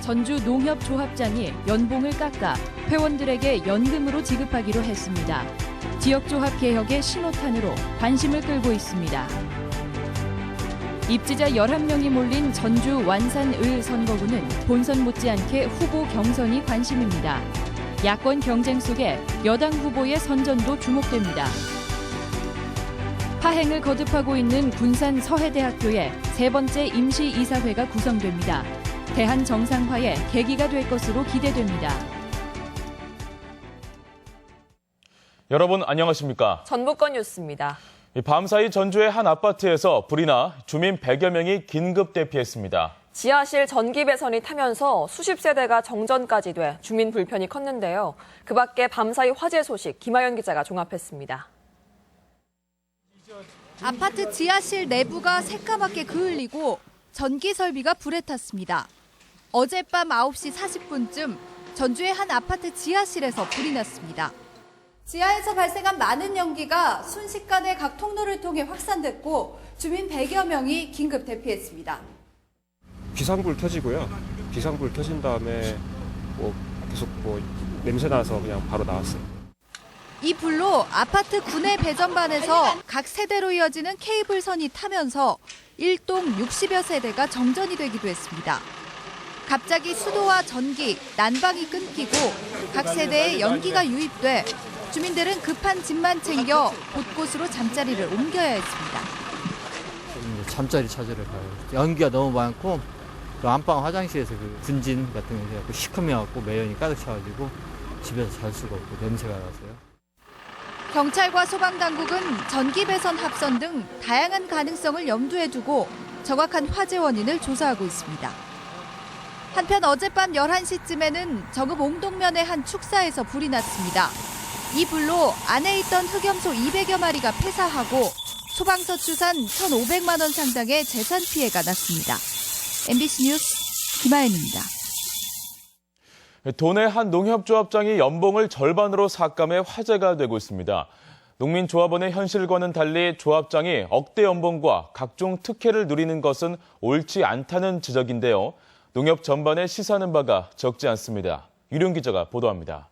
전주 농협조합장이 연봉을 깎아 회원들에게 연금으로 지급하기로 했습니다. 지역조합 개혁의 신호탄으로 관심을 끌고 있습니다. 입지자 11명이 몰린 전주 완산을 선거구는 본선 못지않게 후보 경선이 관심입니다. 야권 경쟁 속에 여당 후보의 선전도 주목됩니다. 파행을 거듭하고 있는 군산 서해대학교에 세 번째 임시이사회가 구성됩니다. 대한정상화의 계기가 될 것으로 기대됩니다. 여러분 안녕하십니까? 전북권 뉴스입니다. 밤사이 전주의 한 아파트에서 불이 나 주민 100여 명이 긴급 대피했습니다. 지하실 전기 배선이 타면서 수십 세대가 정전까지 돼 주민 불편이 컸는데요. 그 밖에 밤사이 화재 소식 김하연 기자가 종합했습니다. 아파트 지하실 내부가 새까맣게 그을리고 전기 설비가 불에 탔습니다. 어젯밤 9시 40분쯤 전주의 한 아파트 지하실에서 불이 났습니다. 지하에서 발생한 많은 연기가 순식간에 각 통로를 통해 확산됐고 주민 100여 명이 긴급 대피했습니다. 비상불 켜지고요. 비상불 켜진 다음에 계속 냄새 나서 그냥 바로 나왔어요. 이 불로 아파트 구내 배전반에서 각 세대로 이어지는 케이블선이 타면서 1동 60여 세대가 정전이 되기도 했습니다. 갑자기 수도와 전기, 난방이 끊기고 각 세대에 연기가 유입돼 주민들은 급한 짐만 챙겨 곳곳으로 잠자리를 옮겨야 했습니다. 잠자리 찾으러 가요. 연기가 너무 많고 또 안방 화장실에서 분진 같은 게 해갖고 시커매갖고 매연이 가득 차가지고 집에서 잘 수가 없고 냄새가 나서요. 경찰과 소방당국은 전기 배선 합선 등 다양한 가능성을 염두에 두고 정확한 화재 원인을 조사하고 있습니다. 한편 어젯밤 11시쯤에는 정읍 옹동면의 한 축사에서 불이 났습니다. 이 불로 안에 있던 흑염소 200여 마리가 폐사하고 소방서 추산 1,500만 원 상당의 재산 피해가 났습니다. MBC 뉴스 김하연입니다. 도내 한 농협조합장이 연봉을 절반으로 삭감해 화제가 되고 있습니다. 농민조합원의 현실과는 달리 조합장이 억대 연봉과 각종 특혜를 누리는 것은 옳지 않다는 지적인데요. 농협 전반에 시사하는 바가 적지 않습니다. 유룡 기자가 보도합니다.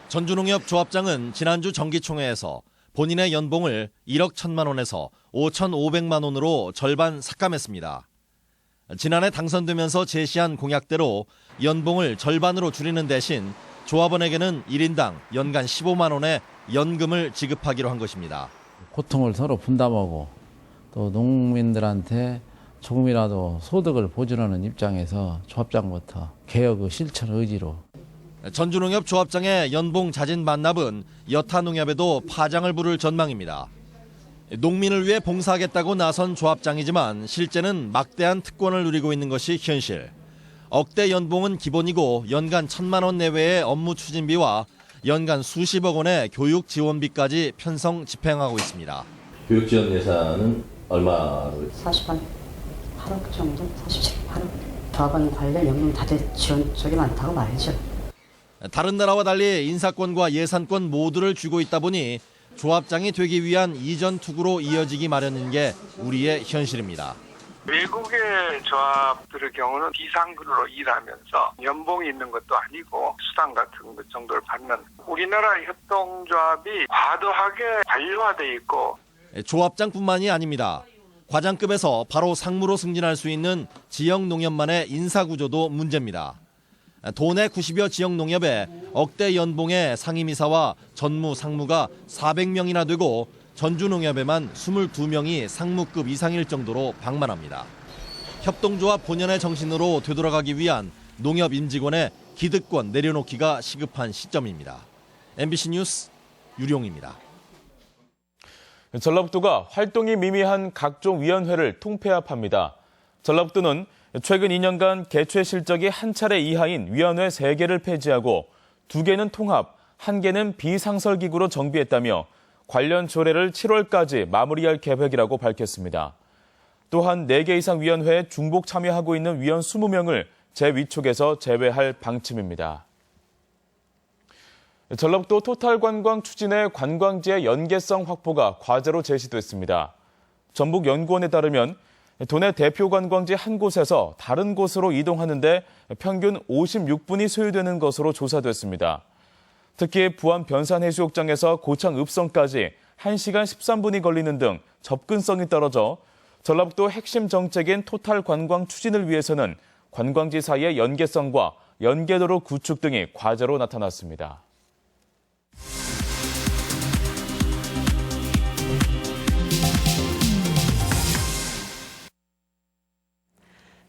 전주농협 조합장은 지난주 정기총회에서 본인의 연봉을 1억 1천만 원에서 5,500만 원으로 절반 삭감했습니다. 지난해 당선되면서 제시한 공약대로 연봉을 절반으로 줄이는 대신 조합원에게는 1인당 연간 15만 원의 연금을 지급하기로 한 것입니다. 고통을 서로 분담하고 또 농민들한테 조금이라도 소득을 보존하는 입장에서 조합장부터 개혁의 실천 의지로 전주농협 조합장의 연봉 자진 반납은 여타 농협에도 파장을 부를 전망입니다. 농민을 위해 봉사하겠다고 나선 조합장이지만 실제는 막대한 특권을 누리고 있는 것이 현실. 억대 연봉은 기본이고 연간 1,000만 원 내외의 업무 추진비와 연간 수십억 원의 교육 지원비까지 편성 집행하고 있습니다. 교육 지원 예산은 얼마로? 48억 정도? 47억. 조합원 관련 연금 다들 지원 쪽이 많다고 말이죠. 다른 나라와 달리 인사권과 예산권 모두를 쥐고 있다 보니 조합장이 되기 위한 이전 투구로 이어지기 마련인 게 우리의 현실입니다. 외국의 조합들의 경우는 비상근로 일하면서 연봉이 있는 것도 아니고 수당 같은 것 정도를 받는 우리나라 협동조합이 과도하게 관료화돼 있고 조합장뿐만이 아닙니다. 과장급에서 바로 상무로 승진할 수 있는 지역 농협만의 인사구조도 문제입니다. 도내 90여 지역 농협에 억대 연봉의 상임이사와 전무, 상무가 400명이나 되고 전주농협에만 22명이 상무급 이상일 정도로 방만합니다. 협동조합 본연의 정신으로 되돌아가기 위한 농협 임직원의 기득권 내려놓기가 시급한 시점입니다. MBC 뉴스 유룡입니다. 전라북도가 활동이 미미한 각종 위원회를 통폐합합니다. 전라북도는 최근 2년간 개최 실적이 한 차례 이하인 위원회 3개를 폐지하고 2개는 통합, 1개는 비상설기구로 정비했다며 관련 조례를 7월까지 마무리할 계획이라고 밝혔습니다. 또한 4개 이상 위원회에 중복 참여하고 있는 위원 20명을 재위촉에서 제외할 방침입니다. 전라북도 토탈 관광 추진의 관광지의 연계성 확보가 과제로 제시됐습니다. 전북연구원에 따르면 도내 대표 관광지 한 곳에서 다른 곳으로 이동하는데 평균 56분이 소요되는 것으로 조사됐습니다. 특히 부안 변산해수욕장에서 고창 읍성까지 1시간 13분이 걸리는 등 접근성이 떨어져 전라북도 핵심 정책인 토탈 관광 추진을 위해서는 관광지 사이의 연계성과 연계도로 구축 등이 과제로 나타났습니다.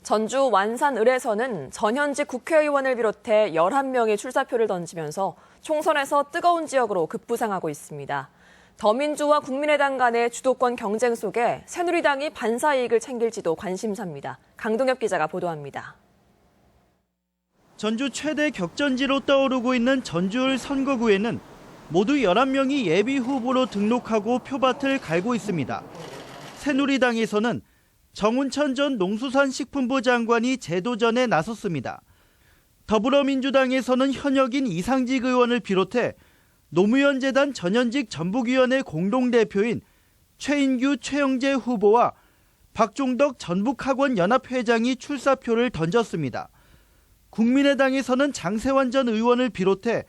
전주 완산을에서는 전현직 국회의원을 비롯해 11명이 출사표를 던지면서 총선에서 뜨거운 지역으로 급부상하고 있습니다. 더민주와 국민의당 간의 주도권 경쟁 속에 새누리당이 반사 이익을 챙길지도 관심사입니다. 강동엽 기자가 보도합니다. 전주 최대 격전지로 떠오르고 있는 전주을 선거구에는 모두 11명이 예비 후보로 등록하고 표밭을 갈고 있습니다. 새누리당에서는 정운천 전 농수산식품부 장관이 재도전에 나섰습니다. 더불어민주당에서는 현역인 이상직 의원을 비롯해 노무현 재단 전현직 전북위원회 공동대표인 최인규 최영재 후보와 박종덕 전북학원 연합회장이 출사표를 던졌습니다. 국민의당에서는 장세환 전 의원을 비롯해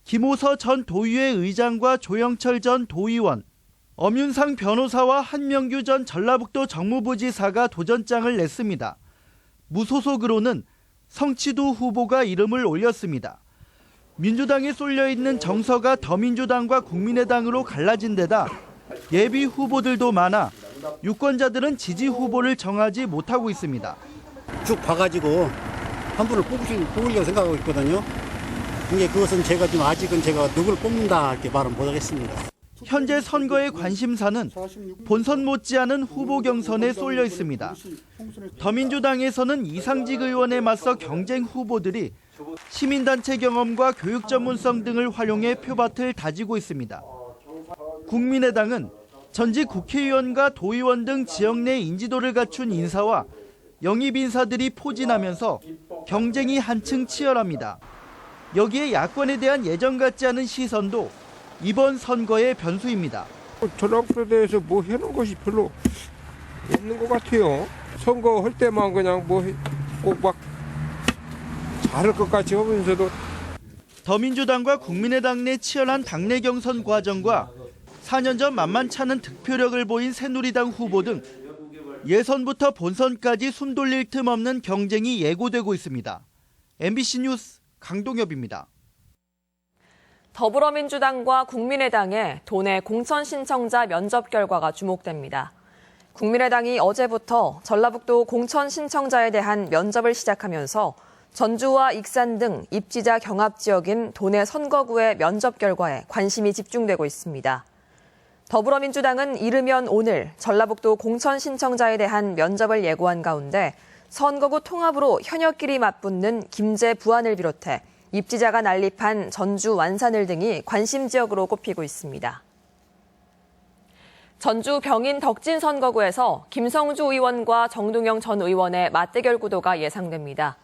김호서 전 도의회 의장과 조영철 전 도의원, 엄윤상 변호사와 한명규 전 전라북도 정무부지사가 도전장을 냈습니다. 무소속으로는 성치도 후보가 이름을 올렸습니다. 민주당에 쏠려있는 정서가 더민주당과 국민의당으로 갈라진 데다 예비 후보들도 많아 유권자들은 지지 후보를 정하지 못하고 있습니다. 쭉 봐가지고 한 분을 뽑으려고 생각하고 있거든요. 근데 그것은 제가 지금 아직은 제가 누구를 뽑는다 이렇게 말은 못하겠습니다. 현재 선거의 관심사는 본선 못지않은 후보 경선에 쏠려 있습니다. 더민주당에서는 이상직 의원에 맞서 경쟁 후보들이 시민단체 경험과 교육 전문성 등을 활용해 표밭을 다지고 있습니다. 국민의당은 전직 국회의원과 도의원 등 지역 내 인지도를 갖춘 인사와 영입 인사들이 포진하면서 경쟁이 한층 치열합니다. 여기에 야권에 대한 예전 같지 않은 시선도 이번 선거의 변수입니다. 전라북도에 대해서 뭐 해놓은 것이 별로 없는 것 같아요. 선거할 때만 그냥 뭐 꼭 막 잘할 것 같이 하면서도. 더민주당과 국민의당 내 치열한 당내 경선 과정과 4년 전 만만찮은 득표력을 보인 새누리당 후보 등 예선부터 본선까지 숨 돌릴 틈 없는 경쟁이 예고되고 있습니다. MBC 뉴스 강동엽입니다. 더불어민주당과 국민의당의 도내 공천 신청자 면접 결과가 주목됩니다. 국민의당이 어제부터 전라북도 공천 신청자에 대한 면접을 시작하면서 전주와 익산 등 입지자 경합 지역인 도내 선거구의 면접 결과에 관심이 집중되고 있습니다. 더불어민주당은 이르면 오늘 전라북도 공천 신청자에 대한 면접을 예고한 가운데 선거구 통합으로 현역끼리 맞붙는 김제 부안을 비롯해 입지자가 난립한 전주 완산을 등이 관심 지역으로 꼽히고 있습니다. 전주 병인 덕진 선거구에서 김성주 의원과 정동영 전 의원의 맞대결 구도가 예상됩니다.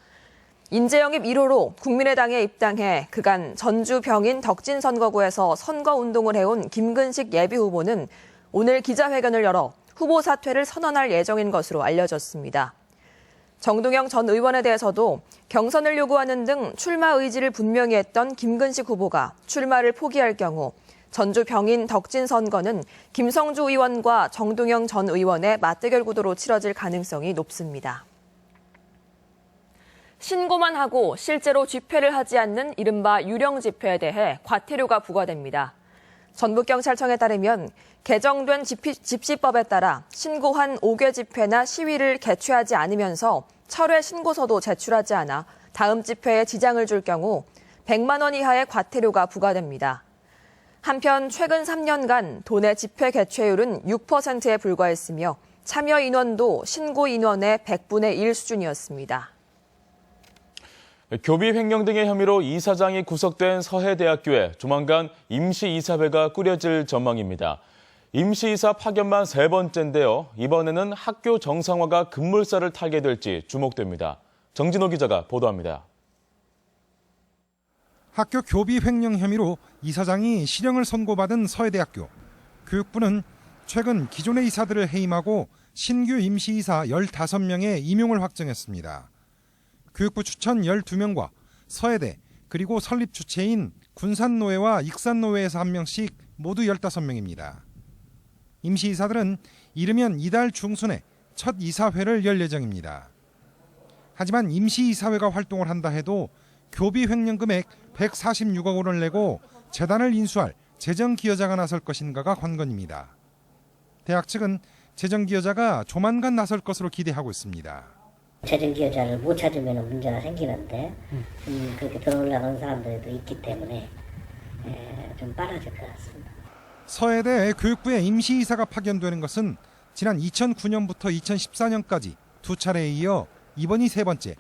인재영입 1호로 국민의당에 입당해 그간 전주 병인 덕진 선거구에서 선거운동을 해온 김근식 예비후보는 오늘 기자회견을 열어 후보 사퇴를 선언할 예정인 것으로 알려졌습니다. 정동영 전 의원에 대해서도 경선을 요구하는 등 출마 의지를 분명히 했던 김근식 후보가 출마를 포기할 경우 전주 병인 덕진 선거는 김성주 의원과 정동영 전 의원의 맞대결 구도로 치러질 가능성이 높습니다. 신고만 하고 실제로 집회를 하지 않는 이른바 유령 집회에 대해 과태료가 부과됩니다. 전북경찰청에 따르면 개정된 집시법에 따라 신고한 5개 집회나 시위를 개최하지 않으면서 철회 신고서도 제출하지 않아 다음 집회에 지장을 줄 경우 100만 원 이하의 과태료가 부과됩니다. 한편 최근 3년간 도내 집회 개최율은 6%에 불과했으며 참여 인원도 신고 인원의 100분의 1 수준이었습니다. 교비 횡령 등의 혐의로 이사장이 구속된 서해대학교에 조만간 임시이사회가 꾸려질 전망입니다. 임시이사 파견만 3번째인데요. 이번에는 학교 정상화가 급물살을 타게 될지 주목됩니다. 정진호 기자가 보도합니다. 학교 교비 횡령 혐의로 이사장이 실형을 선고받은 서해대학교. 교육부는 최근 기존의 이사들을 해임하고 신규 임시이사 15명의 임용을 확정했습니다. 교육부 추천 12명과 서해대 그리고 설립 주체인 군산노회와 익산노회에서 1명씩 모두 15명입니다. 임시이사들은 이르면 이달 중순에 첫 이사회를 열 예정입니다. 하지만 임시이사회가 활동을 한다 해도 교비 횡령 금액 146억 원을 내고 재단을 인수할 재정기여자가 나설 것인가가 관건입니다. 대학 측은 재정기여자가 조만간 나설 것으로 기대하고 있습니다. 재정기여자를 못 찾으면 문제가 생기는데 그렇게 들어오려고 하는 사람들도 있기 때문에 좀 빨라질 것 같습니다. 서해대 교육부에 임시이사가 파견되는 것은 지난 2009년부터 2014년까지 두 차례에 이어 이번이 세 번째.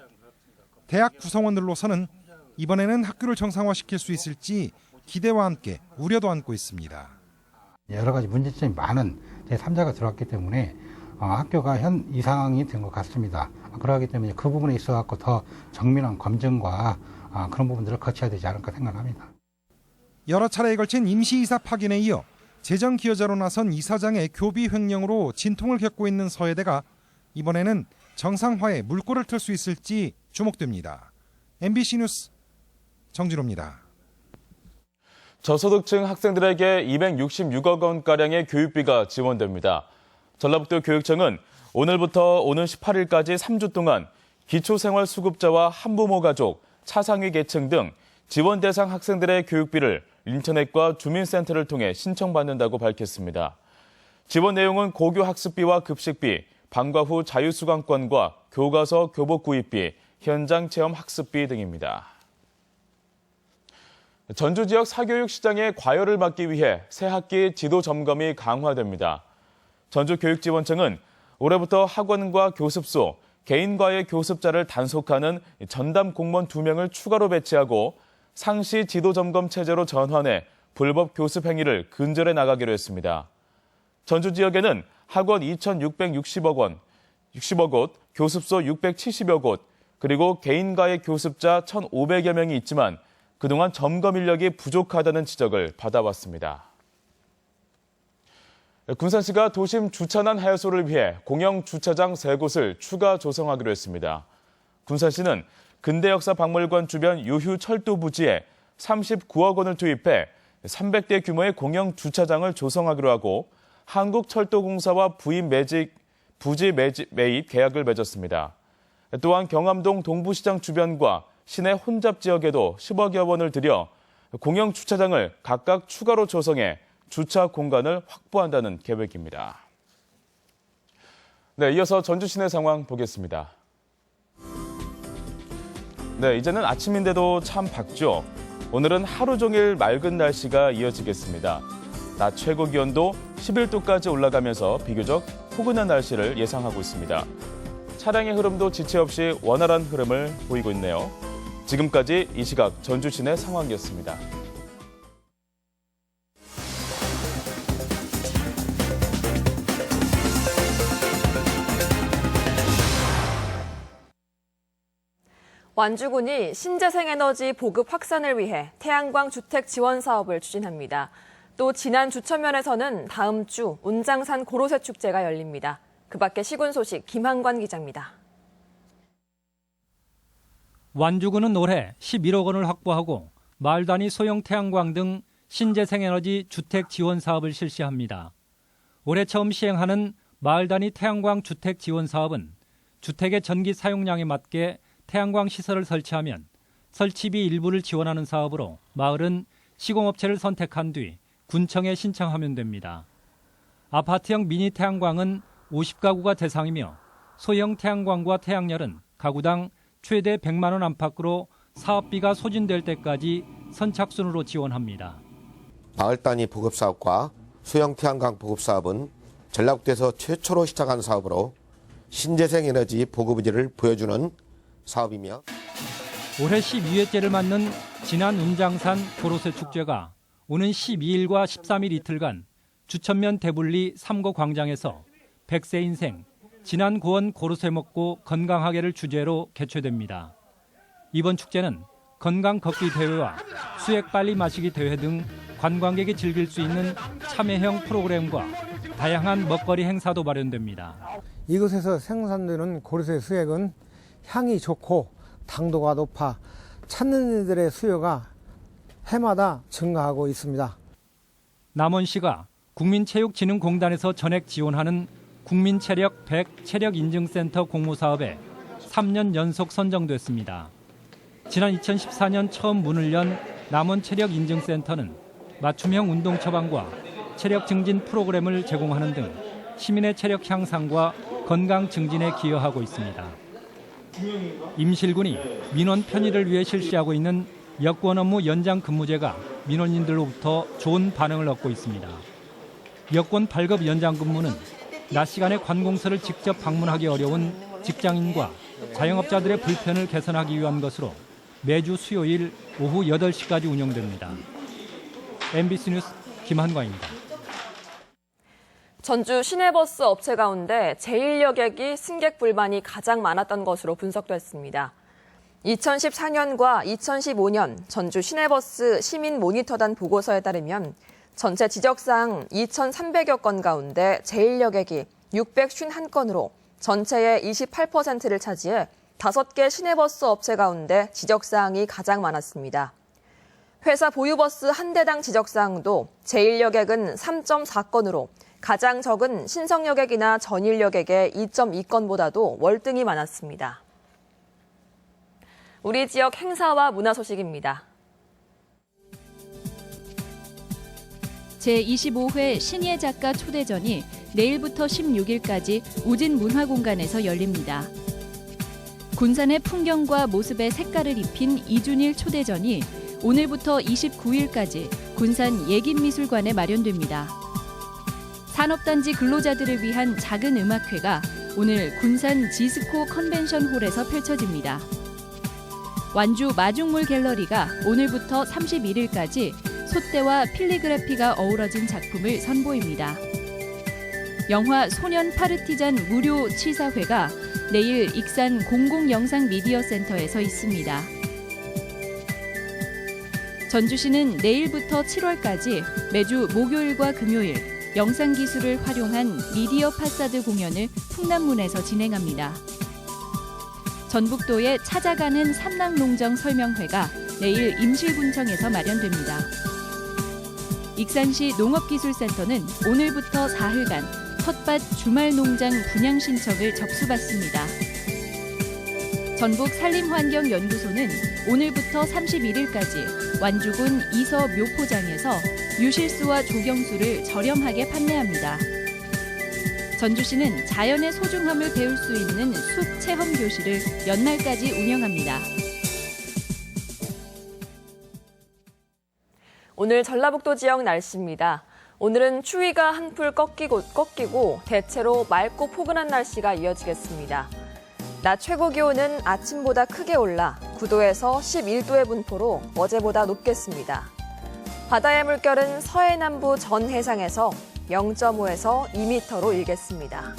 대학 구성원들로서는 이번에는 학교를 정상화시킬 수 있을지 기대와 함께 우려도 안고 있습니다. 여러 가지 문제점이 많은 제3자가 들어왔기 때문에 학교가 현 이 상황이 된 것 같습니다. 그러기 때문에 그 부분에 있어 갖고 더 정밀한 검증과 그런 부분들을 거쳐야 되지 않을까 생각합니다. 여러 차례에 걸친 임시이사 파견에 이어 재정기여자로 나선 이사장의 교비 횡령으로 진통을 겪고 있는 서해대가 이번에는 정상화에 물꼬를 틀 수 있을지 주목됩니다. MBC 뉴스 정진호입니다. 저소득층 학생들에게 266억 원가량의 교육비가 지원됩니다. 전라북도 교육청은 오늘부터 오는 18일까지 3주 동안 기초생활수급자와 한부모 가족, 차상위 계층 등 지원 대상 학생들의 교육비를 인터넷과 주민센터를 통해 신청받는다고 밝혔습니다. 지원 내용은 고교 학습비와 급식비, 방과 후 자유수강권과 교과서 교복 구입비, 현장 체험 학습비 등입니다. 전주 지역 사교육 시장의 과열을 막기 위해 새학기 지도 점검이 강화됩니다. 전주교육지원청은 올해부터 학원과 교습소, 개인과외 교습자를 단속하는 전담 공무원 2명을 추가로 배치하고 상시 지도 점검 체제로 전환해 불법 교습 행위를 근절해 나가기로 했습니다. 전주 지역에는 학원 2,660억 원, 60억 곳, 교습소 670여 곳, 그리고 개인과외 교습자 1,500여 명이 있지만 그동안 점검 인력이 부족하다는 지적을 받아왔습니다. 군산시가 도심 주차난 해소를 위해 공영 주차장 3곳을 추가 조성하기로 했습니다. 군산시는 근대역사박물관 주변 유휴 철도 부지에 39억 원을 투입해 300대 규모의 공영 주차장을 조성하기로 하고 한국철도공사와 부지 매입 계약을 맺었습니다. 또한 경암동 동부시장 주변과 시내 혼잡 지역에도 10억여 원을 들여 공영 주차장을 각각 추가로 조성해 주차 공간을 확보한다는 계획입니다. 네, 이어서 전주 시내 상황 보겠습니다. 네, 이제는 아침인데도 참 밝죠. 오늘은 하루 종일 맑은 날씨가 이어지겠습니다. 낮 최고 기온도 11도까지 올라가면서 비교적 포근한 날씨를 예상하고 있습니다. 차량의 흐름도 지체 없이 원활한 흐름을 보이고 있네요. 지금까지 이 시각 전주 시내 상황이었습니다. 완주군이 신재생에너지 보급 확산을 위해 태양광 주택 지원 사업을 추진합니다. 또 진안 주천면에서는 다음 주 운장산 고로쇠 축제가 열립니다. 그 밖에 시군 소식 김한관 기자입니다. 완주군은 올해 11억 원을 확보하고 마을 단위 소형 태양광 등 신재생에너지 주택 지원 사업을 실시합니다. 올해 처음 시행하는 마을 단위 태양광 주택 지원 사업은 주택의 전기 사용량에 맞게 태양광 시설을 설치하면 설치비 일부를 지원하는 사업으로 마을은 시공업체를 선택한 뒤 군청에 신청하면 됩니다. 아파트형 미니 태양광은 50가구가 대상이며 소형 태양광과 태양열은 가구당 최대 100만 원 안팎으로 사업비가 소진될 때까지 선착순으로 지원합니다. 마을 단위 보급 사업과 소형 태양광 보급 사업은 전라북도에서 최초로 시작한 사업으로 신재생 에너지 보급 의지를 보여주는 사업이며 올해 12회째를 맞는 진안 운장산 고로쇠 축제가 오는 12일과 13일 이틀간 주천면 대분리 3고 광장에서 100세 인생 진안 고원 고로쇠 먹고 건강하게를 주제로 개최됩니다. 이번 축제는 건강 걷기 대회와 수액 빨리 마시기 대회 등 관광객이 즐길 수 있는 참여형 프로그램과 다양한 먹거리 행사도 마련됩니다. 이곳에서 생산되는 고로쇠 수액은 향이 좋고 당도가 높아 찾는 이들의 수요가 해마다 증가하고 있습니다. 남원시가 국민체육진흥공단에서 전액 지원하는 국민체력 100 체력인증센터 공모사업에 3년 연속 선정됐습니다. 지난 2014년 처음 문을 연 남원체력인증센터는 맞춤형 운동 처방과 체력 증진 프로그램을 제공하는 등 시민의 체력 향상과 건강 증진에 기여하고 있습니다. 임실군이 민원 편의를 위해 실시하고 있는 여권 업무 연장 근무제가 민원인들로부터 좋은 반응을 얻고 있습니다. 여권 발급 연장 근무는 낮 시간에 관공서를 직접 방문하기 어려운 직장인과 자영업자들의 불편을 개선하기 위한 것으로 매주 수요일 오후 8시까지 운영됩니다. MBC 뉴스 김한광입니다. 전주 시내버스 업체 가운데 제1여객이 승객 불만이 가장 많았던 것으로 분석됐습니다. 2014년과 2015년 전주 시내버스 시민 모니터단 보고서에 따르면 전체 지적사항 2,300여 건 가운데 제1여객이 651건으로 전체의 28%를 차지해 5개 시내버스 업체 가운데 지적사항이 가장 많았습니다. 회사 보유버스 한 대당 지적사항도 제1여객은 3.4건으로 가장 적은 신성여객이나 전일여객의 2.2건보다도 월등히 많았습니다. 우리 지역 행사와 문화 소식입니다. 제25회 신예 작가 초대전이 내일부터 16일까지 우진 문화공간에서 열립니다. 군산의 풍경과 모습에 색깔을 입힌 이준일 초대전이 오늘부터 29일까지 군산 예긴미술관에 마련됩니다. 산업단지 근로자들을 위한 작은 음악회가 오늘 군산 지스코 컨벤션홀에서 펼쳐집니다. 완주 마중물 갤러리가 오늘부터 31일까지 솥대와 필리그래피가 어우러진 작품을 선보입니다. 영화 소년 파르티잔 무료 치사회가 내일 익산 공공영상미디어센터에서 있습니다. 전주시는 내일부터 7월까지 매주 목요일과 금요일 영상기술을 활용한 미디어 파사드 공연을 풍남문에서 진행합니다. 전북도의 찾아가는 삼랑농정 설명회가 내일 임실군청에서 마련됩니다. 익산시 농업기술센터는 오늘부터 사흘간 텃밭 주말농장 분양 신청을 접수받습니다. 전북산림환경연구소는 오늘부터 31일까지 완주군 이서 묘포장에서 유실수와 조경수를 저렴하게 판매합니다. 전주시는 자연의 소중함을 배울 수 있는 숲 체험 교실을 연말까지 운영합니다. 오늘 전라북도 지역 날씨입니다. 오늘은 추위가 한풀 꺾이고 대체로 맑고 포근한 날씨가 이어지겠습니다. 낮 최고 기온은 아침보다 크게 올라 9도에서 11도의 분포로 어제보다 높겠습니다. 바다의 물결은 서해남부 전 해상에서 0.5에서 2m로 일겠습니다.